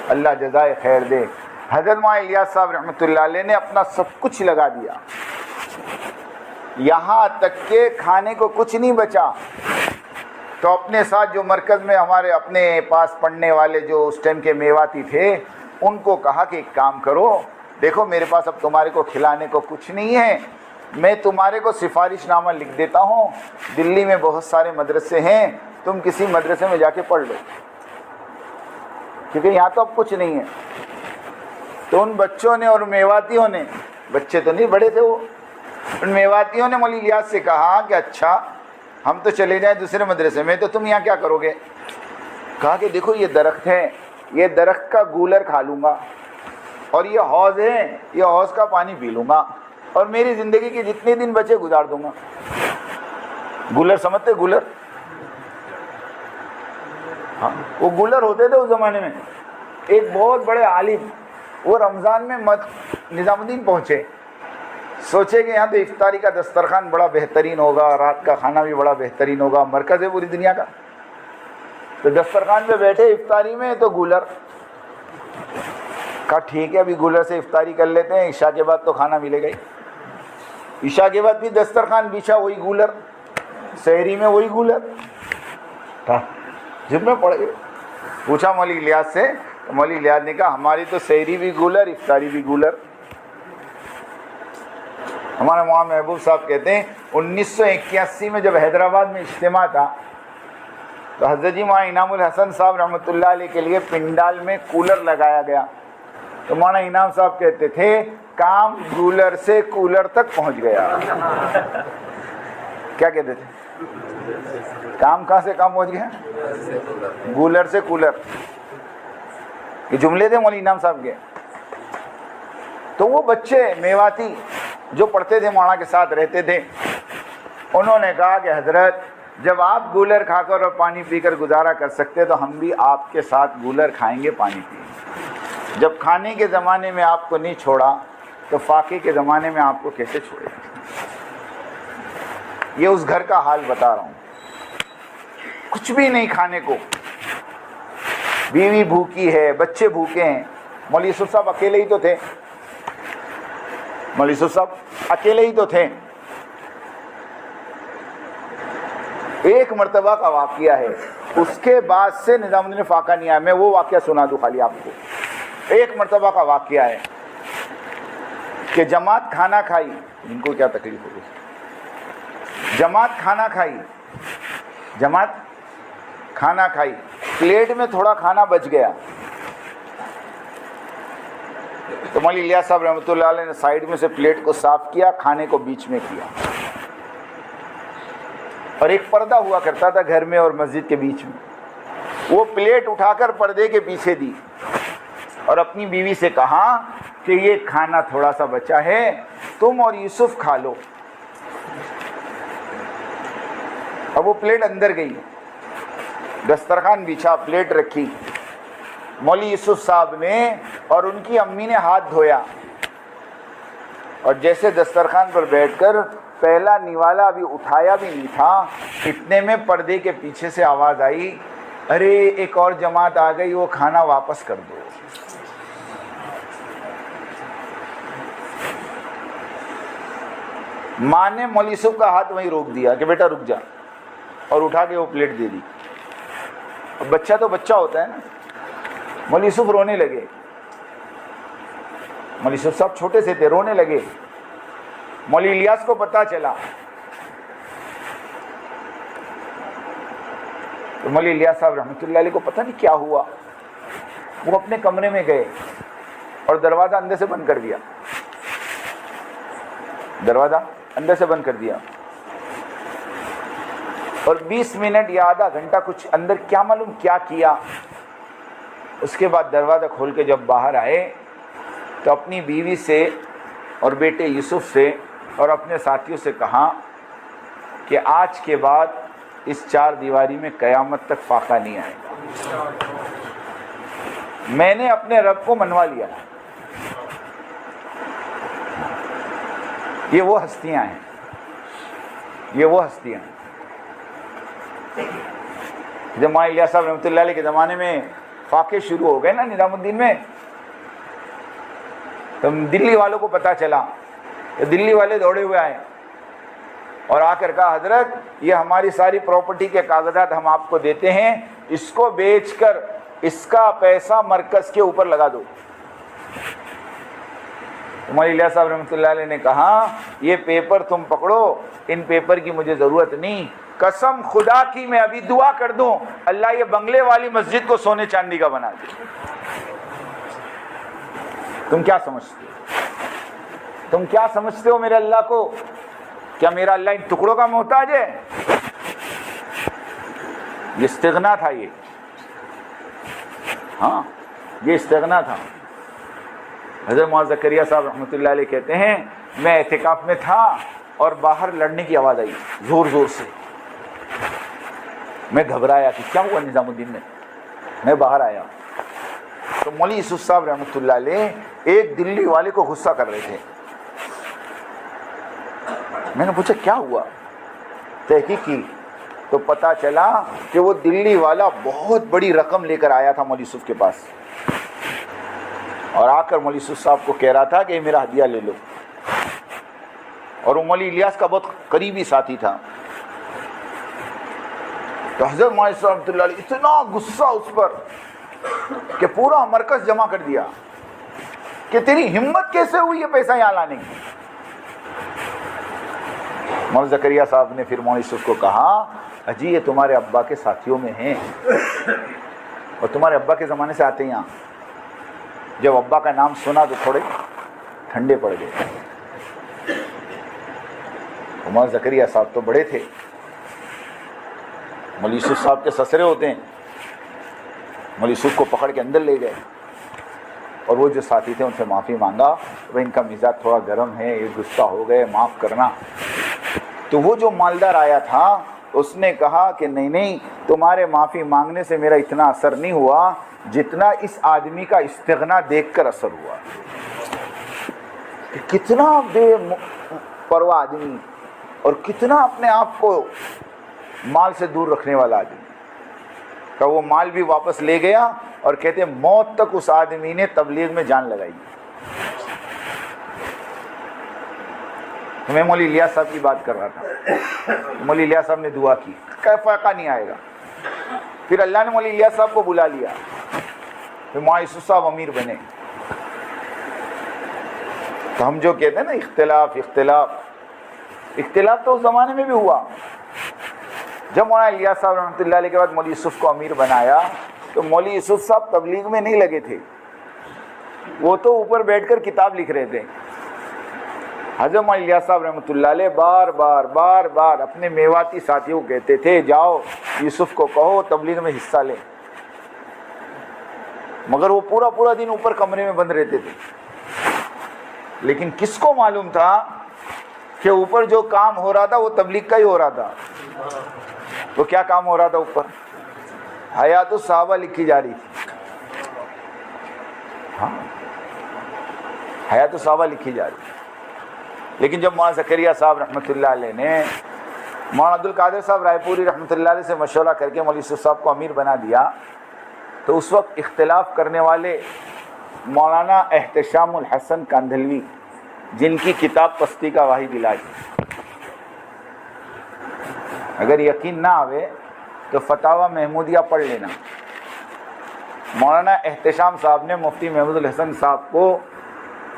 اللہ جزائے خیر دے۔ حضرت مولانا الیاس صاحب رحمۃ اللہ علیہ نے اپنا سب کچھ لگا دیا، یہاں تک کہ کھانے کو کچھ نہیں بچا، تو اپنے ساتھ جو مرکز میں ہمارے اپنے پاس پڑھنے والے جو اس ٹائم کے میواتی تھے ان کو کہا کہ ایک کام کرو، دیکھو میرے پاس اب تمہارے کو کھلانے کو کچھ نہیں ہے، میں تمہارے کو سفارش نامہ لکھ دیتا ہوں، دلی میں بہت سارے مدرسے ہیں، تم کسی مدرسے میں جا کے پڑھ لو، کیونکہ یہاں تو اب کچھ نہیں ہے۔ تو ان بچوں نے اور میواتیوں نے، بچے تو نہیں بڑے تھے وہ، ان میواتیوں نے مولوی الیاس سے کہا کہ اچھا ہم تو چلے جائیں دوسرے مدرسے میں، تو تم یہاں کیا کرو گے؟ کہا کہ دیکھو یہ درخت ہے، یہ درخت کا گولر کھا لوں گا، اور یہ حوض ہے، یہ حوض کا پانی پی لوں گا، اور میری زندگی کے جتنے دن بچے گزار دوں گا۔ گولر سمجھتے؟ گولر، ہاں وہ گولر ہوتے تھے اس زمانے میں۔ ایک بہت بڑے عالم وہ رمضان میں نظام الدین پہنچے، سوچے کہ یہاں تو افطاری کا دسترخوان بڑا بہترین ہوگا، رات کا کھانا بھی بڑا بہترین ہوگا، مرکز ہے پوری دنیا کا، تو دسترخوان پہ بیٹھے افطاری میں تو گولر، کہا ٹھیک ہے ابھی گولر سے افطاری کر لیتے ہیں، عشاء کے بعد تو کھانا ملے گا ہی۔ عشاء کے بعد بھی دسترخوان بچھا، وہی گولر، سحری میں وہی گولر، جب میں پڑ گئے۔ پوچھا مولوی الیاس سے، تو مولوی الیاس نے کہا ہماری تو سحری بھی گولر، افطاری بھی گولر۔ ہمارے مولانا محبوب صاحب کہتے ہیں 1981 میں جب حیدرآباد میں اجتماع تھا تو حضرت جی مولانا انعام الحسن صاحب رحمۃ اللہ علیہ کے لیے پنڈال میں کولر لگایا گیا، تو مولانا انعام صاحب کہتے تھے کام گولر سے کولر تک پہنچ گیا۔ کیا کہتے تھے؟ کام کہاں سے کام پہنچ گیا؟ گولر سے کولر۔ یہ جملے تھے مولانا انعام صاحب کے۔ تو وہ بچے میواتی جو پڑھتے تھے مولانا کے ساتھ رہتے تھے، انہوں نے کہا کہ حضرت جب آپ گولر کھا کر اور پانی پی کر گزارا کر سکتے تو ہم بھی آپ کے ساتھ گولر کھائیں گے، پانی پئیں گے۔ جب کھانے کے زمانے میں آپ کو نہیں چھوڑا تو فاقے کے زمانے میں آپ کو کیسے چھوڑے؟ یہ اس گھر کا حال بتا رہا ہوں، کچھ بھی نہیں کھانے کو، بیوی بھوکی ہے، بچے بھوکے ہیں۔ مولوی یوسف صاحب اکیلے ہی تو تھے، مولوی یوسف صاحب اکیلے ہی تو تھے۔ ایک مرتبہ کا واقعہ ہے، اس کے بعد سے نظام الدین فاقہ نہیں آیا۔ میں وہ واقعہ سنا دوں خالی آپ کو۔ ایک مرتبہ کا واقعہ ہے کہ جماعت کھانا کھائی، ان کو کیا تکلیف ہوگی، جماعت کھانا کھائی، جماعت کھانا کھائی، پلیٹ میں تھوڑا کھانا بچ گیا، تو مولوی الیاس صاحب رحمۃ اللہ علیہ نے سائیڈ میں سے پلیٹ کو صاف کیا، کھانے کو بیچ میں کیا، اور ایک پردہ ہوا کرتا تھا گھر میں اور مسجد کے بیچ میں، وہ پلیٹ اٹھا کر پردے کے پیچھے دی اور اپنی بیوی سے کہا کہ یہ کھانا تھوڑا سا بچا ہے، تم اور یوسف کھا لو۔ اب وہ پلیٹ اندر گئی، دسترخوان بچھا، پلیٹ رکھی، مولوی یوسف صاحب نے اور ان کی امی نے ہاتھ دھویا، اور جیسے دسترخوان پر بیٹھ کر پہلا نوالا ابھی اٹھایا بھی نہیں تھا، اتنے میں پردے کے پیچھے سے آواز آئی، ارے ایک اور جماعت آ گئی، وہ کھانا واپس کر دو۔ ماں نے مولوی یوسف کا ہاتھ وہیں روک دیا کہ بیٹا رک جا، اور اٹھا کے وہ پلیٹ دے دی۔ اب بچہ تو بچہ ہوتا ہے نا، مولوی یوسف رونے لگے، مولوی یوسف صاحب چھوٹے سے تھے، رونے لگے۔ مولوی الیاس کو پتہ چلا تو مولوی الیاس صاحب رحمۃ اللہ علیہ کو پتہ نہیں کیا ہوا، وہ اپنے کمرے میں گئے اور دروازہ اندر سے بند کر دیا، دروازہ اندر سے بند کر دیا، اور 20 منٹ یا آدھا گھنٹہ کچھ اندر کیا معلوم کیا کیا۔ اس کے بعد دروازہ کھول کے جب باہر آئے تو اپنی بیوی سے اور بیٹے یوسف سے اور اپنے ساتھیوں سے کہا کہ آج کے بعد اس چار دیواری میں قیامت تک فاقہ نہیں آئے گا، میں نے اپنے رب کو منوا لیا۔ یہ وہ ہستیاں ہیں، یہ وہ ہستیاں ہیں۔ جب مولانا الیاس صاحب رحمۃ اللہ علیہ کے زمانے میں فاقے شروع ہو گئے نا نظام الدین میں. تو دلی والوں کو پتہ چلا، دلی والے دوڑے ہوئے آئے اور آ کر کہا حضرت یہ ہماری ساری پراپرٹی کے کاغذات ہم آپ کو دیتے ہیں، اس کو بیچ کر اس کا پیسہ مرکز کے اوپر لگا دو. مولانا الیاس صاحب رحمۃ اللہ علیہ نے کہا یہ پیپر تم پکڑو، ان پیپر کی مجھے ضرورت نہیں، قسم خدا کی میں ابھی دعا کر دوں اللہ یہ بنگلے والی مسجد کو سونے چاندی کا بنا دے. تم کیا سمجھتے ہو؟ تم کیا سمجھتے ہو میرے اللہ کو؟ کیا میرا اللہ ان ٹکڑوں کا محتاج ہے؟ یہ استغنا تھا، یہ ہاں یہ استغنا تھا. حضرت مولانا زکریا صاحب رحمۃ اللہ علیہ کہتے ہیں میں اعتکاف میں تھا اور باہر لڑنے کی آواز آئی زور زور سے. میں گھبرایا کہ کیا ہوا نظام الدین میں باہر آیا تو مولوی یوسف صاحب رحمۃ اللہ علیہ ایک دلی والے کو غصہ کر رہے تھے. میں نے پوچھا کیا ہوا؟ تحقیق کی تو پتہ چلا کہ وہ دلی والا بہت بڑی رقم لے کر آیا تھا مولوی یوسف کے پاس اور آ کر مولوی یوسف صاحب کو کہہ رہا تھا کہ میرا ہدیہ لے لو. اور وہ مولوی الیاس کا بہت قریبی ساتھی تھا. تو حضرت مولانا یوسف رحمۃ اللہ علیہ اتنا غصہ اس پر کہ پورا مرکز جمع کر دیا کہ تیری ہمت کیسے ہوئی یہ پیسہ یہاں لانے کی. مولانا زکریا صاحب نے پھر مولانا یوسف کو کہا اجی یہ تمہارے ابا کے ساتھیوں میں ہیں اور تمہارے ابا کے زمانے سے آتے ہیں یہاں. جب ابا کا نام سنا تو تھوڑے ٹھنڈے پڑ گئے. مولانا زکریا صاحب تو بڑے تھے، مولوی یوسف صاحب کے سسرے ہوتے ہیں. مولوی یوسف کو پکڑ کے اندر لے گئے اور وہ جو ساتھی تھے ان سے معافی مانگا. وہ ان کا مزاج تھوڑا گرم ہے، یہ غصہ ہو گئے، معاف کرنا. تو وہ جو مالدار آیا تھا اس نے کہا کہ نہیں تمہارے معافی مانگنے سے میرا اتنا اثر نہیں ہوا جتنا اس آدمی کا استغنا دیکھ کر اثر ہوا. کہ کتنا بے پرواہ آدمی اور کتنا اپنے آپ کو مال سے دور رکھنے والا آدمی. کہ وہ مال بھی واپس لے گیا اور کہتے ہیں موت تک اس آدمی نے تبلیغ میں جان لگائی. میں مولوی الیاس صاحب کی بات کر رہا تھا. مولوی الیاس صاحب نے دعا کی کہ فائقہ نہیں آئے گا. پھر اللہ نے مولوی الیاس صاحب کو بلا لیا. پھر مولانا یوسف صاحب امیر بنے. تو ہم جو کہتے ہیں نا اختلاف تو اس زمانے میں بھی ہوا. جب مولانا الیاس صاحب رحمۃ اللہ علیہ کے بعد مولوی یوسف کو امیر بنایا تو مولوی یوسف صاحب تبلیغ میں نہیں لگے تھے، وہ تو اوپر بیٹھ کر کتاب لکھ رہے تھے. حضرت مولانا الیاس صاحب رحمۃ اللہ علیہ بار بار اپنے میواتی ساتھیوں کو کہتے تھے جاؤ یوسف کو کہو تبلیغ میں حصہ لیں. مگر وہ پورا دن اوپر کمرے میں بند رہتے تھے. لیکن کس کو معلوم تھا کہ اوپر جو کام ہو رہا تھا وہ تبلیغ کا ہی ہو رہا تھا. تو کیا کام ہو رہا تھا اوپر؟ حیات الصحابہ لکھی جا رہی تھی. ہاں حیات الصحابہ لکھی جا رہی تھی. لیکن جب مولانا زکریا صاحب رحمۃ اللہ علیہ نے مولانا عبد القادر صاحب رائے پوری رحمۃ اللہ علیہ سے مشورہ کر کے مولوی یوسف صاحب کو امیر بنا دیا تو اس وقت اختلاف کرنے والے مولانا احتشام الحسن کاندھلوی جن کی کتاب پستی کا واحد علاج، اگر یقین نہ آوے تو فتاوی محمودیہ پڑھ لینا. مولانا احتشام صاحب نے مفتی محمود الحسن صاحب کو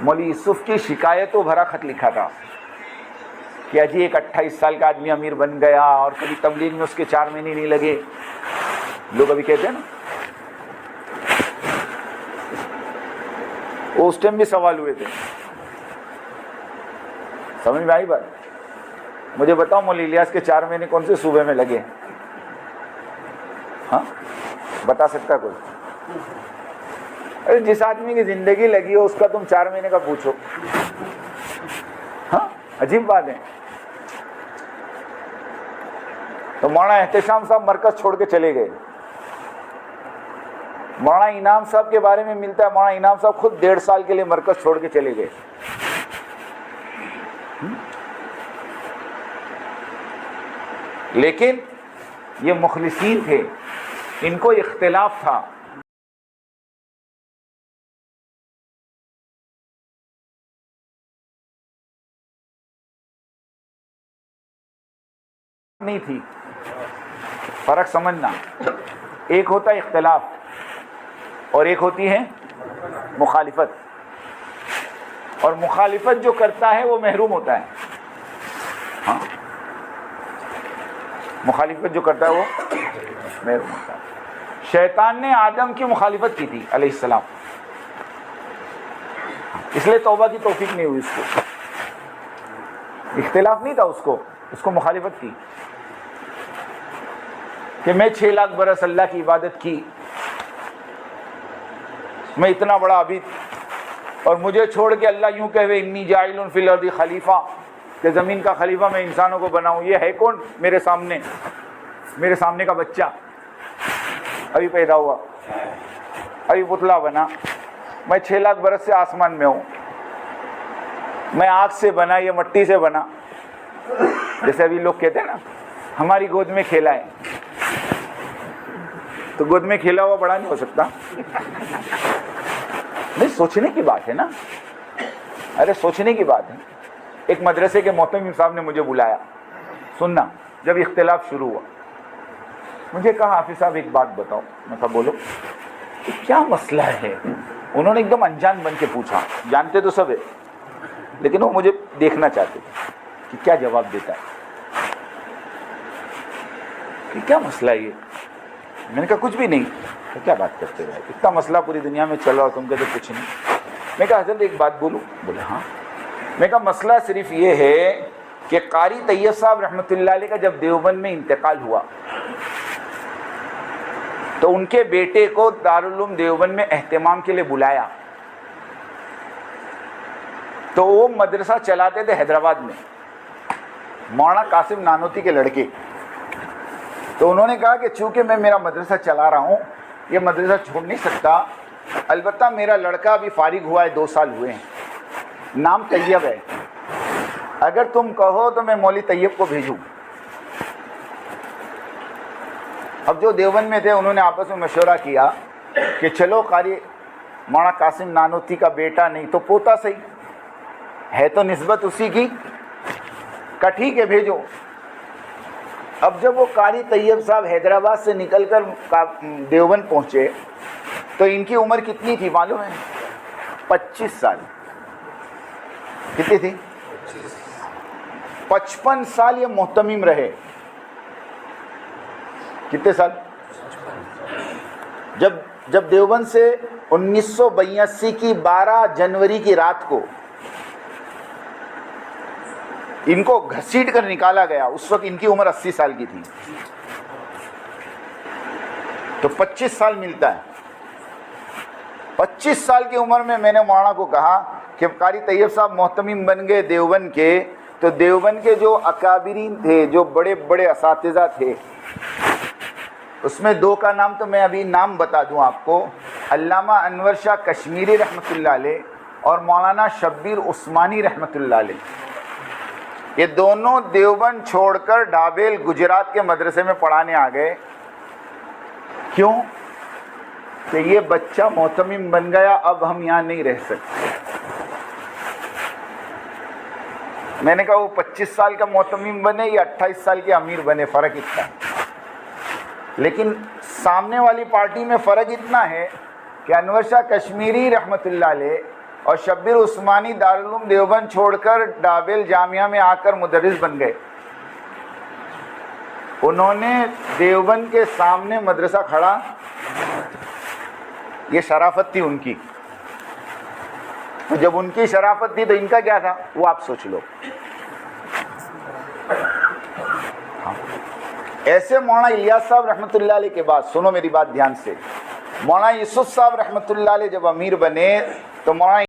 مولوی یوسف کی شکایتوں بھرا خط لکھا تھا کہ اجی ایک 28 سال کا آدمی امیر بن گیا اور کبھی تبلیغ میں اس کے 4 مہینے نہیں لگے. لوگ ابھی کہتے ہیں نا، وہ اس ٹائم بھی سوال ہوئے تھے. سمجھ میں آئی بات؟ مجھے بتاؤ مولوی الیاس کے 4 مہینے کون سے صوبے میں لگے؟ ہاں بتا سکتا کوئی؟ ارے جس آدمی کی زندگی لگی ہو اس کا تم 4 مہینے کا پوچھو. ہاں عجیب بات ہے. تو مولانا احتشام صاحب مرکز چھوڑ کے چلے گئے. مولانا انعام صاحب کے بارے میں ملتا ہے مولانا انعام صاحب خود 1.5 سال کے لیے مرکز چھوڑ کے چلے گئے. لیکن یہ مخلصین تھے، ان کو اختلاف تھا. نہیں تھی. فرق سمجھنا, ایک ہوتا ہے اختلاف اور ایک ہوتی ہے مخالفت, اور مخالفت جو کرتا ہے وہ محروم ہوتا ہے. ہاں, مخالفت جو کرتا ہے وہ محروم ہوتا ہے. شیطان نے آدم کی مخالفت کی تھی علیہ السلام, اس لیے توبہ کی توفیق نہیں ہوئی اس کو. اختلاف نہیں تھا اس کو مخالفت کی کہ میں 6 لاکھ برس اللہ کی عبادت کی, میں اتنا بڑا عبید, اور مجھے چھوڑ کے اللہ یوں کہے انی جاعل فی الارض خلیفہ, کہ زمین کا خلیفہ میں انسانوں کو بناؤں. یہ ہے کون میرے سامنے کا بچہ ابھی پیدا ہوا, ابھی پتلا بنا. میں 6 لاکھ برس سے آسمان میں ہوں, میں آگ سے بنا, یہ مٹی سے بنا. جیسے ابھی لوگ کہتے ہیں نا ہماری گود میں کھیلا ہے, تو گود میں کھیلا ہوا بڑا نہیں ہو سکتا. نہیں, سوچنے کی بات ہے نا, ارے سوچنے کی بات ہے. ایک مدرسے کے محتمم صاحب نے مجھے بلایا, سننا, جب اختلاف شروع ہوا مجھے کہا حافظ صاحب ایک بات بتاؤ. میں کہا بولو. کیا مسئلہ ہے؟ انہوں نے ایک دم انجان بن کے پوچھا, جانتے تو سب ہے لیکن وہ مجھے دیکھنا چاہتے تھے کہ کیا جواب دیتا ہے, کہ کیا مسئلہ ہے یہ. میں نے کہا کچھ بھی نہیں. تو کیا بات کرتے ہیں, اتنا مسئلہ پوری دنیا میں چلا اور تم کہتے کچھ نہیں. میں کہا حضرت ایک بات بولوں. بولے ہاں. میں کہا مسئلہ صرف یہ ہے کہ قاری طیب صاحب رحمۃ اللہ علیہ کا جب دیوبند میں انتقال ہوا تو ان کے بیٹے کو دارالعلوم دیوبند میں اہتمام کے لیے بلایا, تو وہ مدرسہ چلاتے تھے حیدرآباد میں, مولانا قاسم نانوتی کے لڑکے. تو انہوں نے کہا کہ چونکہ میں میرا مدرسہ چلا رہا ہوں, یہ مدرسہ چھوڑ نہیں سکتا, البتہ میرا لڑکا ابھی فارغ ہوا ہے, 2 سال ہوئے ہیں, نام طیب ہے, اگر تم کہو تو میں مولوی طیب کو بھیجوں. اب جو دیوبند میں تھے انہوں نے آپس میں مشورہ کیا کہ چلو قاری مولانا قاسم نانوتی کا بیٹا نہیں تو پوتا صحیح ہے, تو نسبت اسی کی, کا ٹھیک ہے بھیجو. اب جب وہ قاری طیب صاحب حیدرآباد سے نکل کر دیوبند پہنچے تو ان کی عمر کتنی تھی معلوم ہے؟ 25 سال. کتنی تھی؟ 55 سال یہ محتمم رہے. کتنے سال؟ جب دیوبند سے 1982 کی 12 جنوری کی رات کو ان کو گھسیٹ کر نکالا گیا, اس وقت ان کی عمر 80 سال کی تھی, تو 25 سال ملتا ہے. 25 سال کی عمر میں میں نے مولانا کو کہا کہ قاری طیب صاحب محتمم بن گئے دیوبند کے, تو دیوبند کے جو اکابرین تھے, جو بڑے بڑے اساتذہ تھے, اس میں 2 کا نام تو میں ابھی نام بتا دوں آپ کو, علامہ انور شاہ کشمیری رحمۃ اللہ علیہ اور مولانا شبیر عثمانی رحمۃ اللہ علیہ. یہ دونوں دیوبند چھوڑ کر ڈابیل گجرات کے مدرسے میں پڑھانے آ گئے. کیوں؟ کہ یہ بچہ محتمم بن گیا, اب ہم یہاں نہیں رہ سکتے. میں نے کہا وہ 25 سال کا محتمم بنے یا 28 سال کے امیر بنے, فرق اتنا ہے. لیکن سامنے والی پارٹی میں فرق اتنا ہے کہ انور شاہ کشمیری رحمۃ اللہ علیہ اور شبیر عثمانی دارالعلوم دیوبند چھوڑ کر ڈابیل جامعہ میں آ کر مدرس بن گئے. انہوں نے دیوبند کے سامنے مدرسہ کھڑا, یہ شرافت تھی ان کی. جب ان کی شرافت تھی تو ان کا کیا تھا وہ آپ سوچ لو. ایسے مولانا الیاس صاحب رحمۃ اللہ علیہ کے بعد, سنو میری بات دھیان سے, مولانا یوسف صاحب رحمۃ اللہ علیہ جب امیر بنے تو مولانا